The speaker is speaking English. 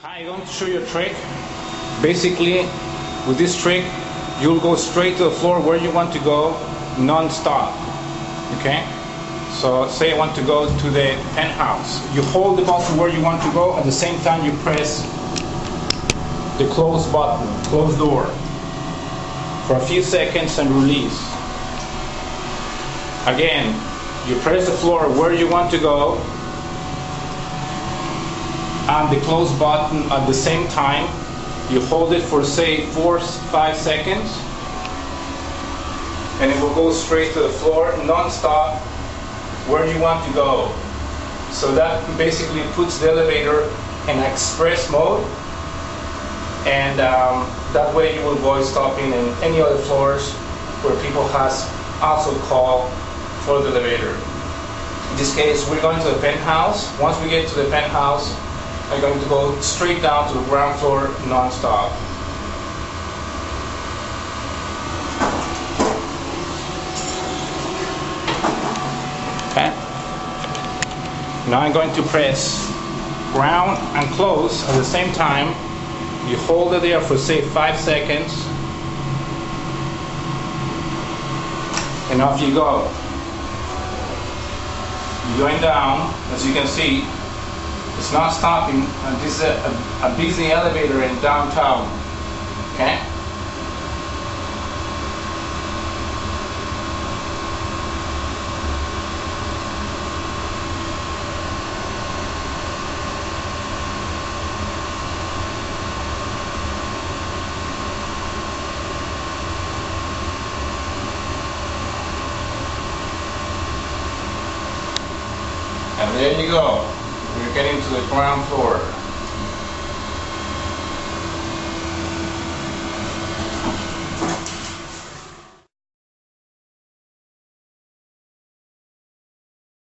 I'm going to show you a trick. Basically, with this trick, you'll go straight to the floor where you want to go, non-stop. Okay? So say I want to go to the penthouse. You hold the button where you want to go, at the same time you press the close button, close door, for a few seconds and release. Again, you press the floor where you want to go and the close button at the same time. You hold it for say 4-5 seconds and it will go straight to the floor non-stop where you want to go. So that basically puts the elevator in express mode, and that way you will avoid stopping in any other floors where people has also called for the elevator. In this case, we're going to the penthouse. Once we get to the penthouse, I'm going to go straight down to the ground floor non-stop. Okay. Now I'm going to press ground and close at the same time. You hold it there for say 5 seconds and off you go. You're going down, as you can see. It's not stopping, and this is a busy elevator in downtown. Okay? And there you go. We're getting to the ground floor.